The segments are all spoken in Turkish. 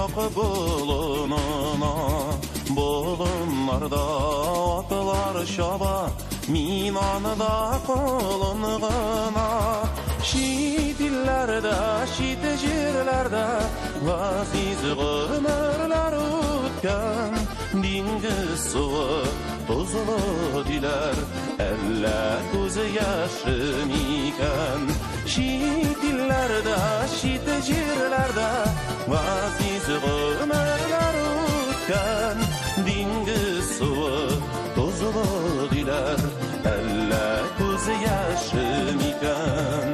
yok bulununa. Bulunlarda atlar şaba, minanıda kulunğuna. Şit illerde, şit jirlerde, vaziz ömürler ötken. Dingiz suyu tuzlu diler, elle göz yaşım iken. Şit illerde, şit jirlerde, vaziz ömürler ötken. Dingiz suyu tuzlu diler, elle göz yaşım iken.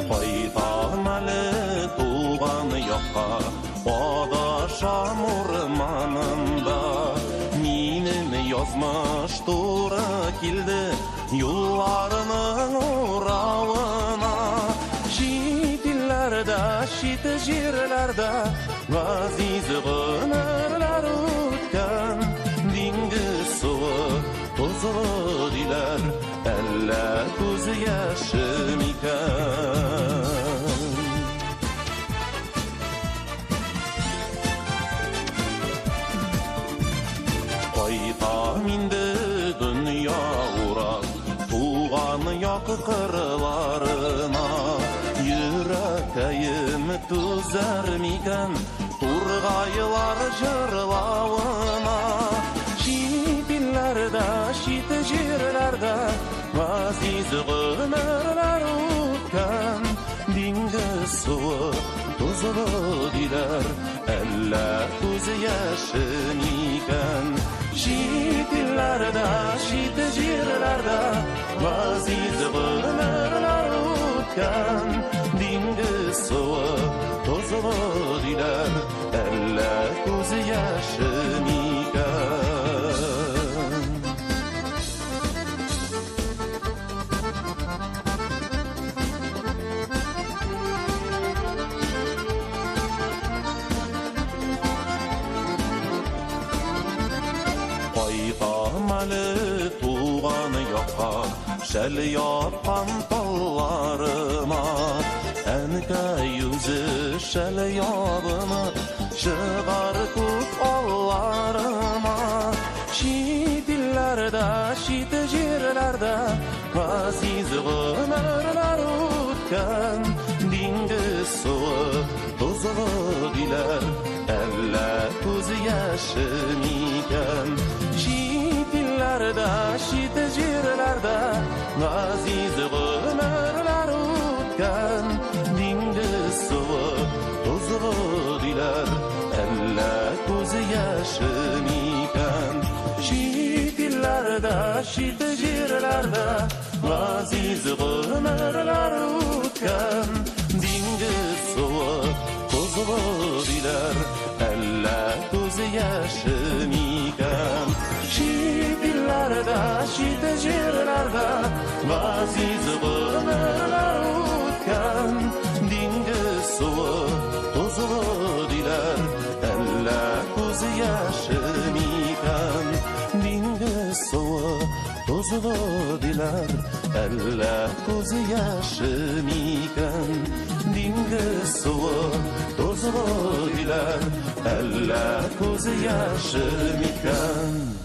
Qaytamalı tuğan yoqqa, Adaşam ormanında. Minin yazmış tura kildi, yollarının uğravına. Şit illerde, şit jirlerde, vaziz ömürler ötken. Dingiz suyu tuzlu diler, elle göz yaşım iken. Qayta mindi dünya uğrak, tuğan yok kırlarına. Yüreğim tüzer miken, turgaylar jırlavına. Şit illerde, şit jirlerde, vaziz ömürler ötken. Dingiz suyu tuzlu diler, elle göz yaşım iken. Şit illerde, şit jirlerde, vaziz ömürler ötken. Dingiz suyu tuzlu diler, elle göz yaşım iken. Qaytamalı tuğan yoqqa, şel yappan tallarıma. Enke yüzü şel yabını, şıgar kut allarıma. Şit illerde, şit jirlerde, vaziz ömürler ötken. Dingiz suyu tuzlu diler, elle göz yaşım iken. Şit illerde, şit jirlerde, vaziz ömürler ötken. Dingiz suyu tuzlu diler, elle göz yaşım iken. Şit illerde, şit jirlerde, vaziz ömürler ötken. Dingiz suyu tuzlu diler, elle göz yaşım iken. Şit illerde, şit jirlerde, vaziz ömürler ötken. Dingiz suyu tuzlu diler, elle göz yaşım iken. Dingiz suyu tuzlu diler, elle göz yaşım iken. Dingiz suyu tuzlu diler, elle göz yaşım iken.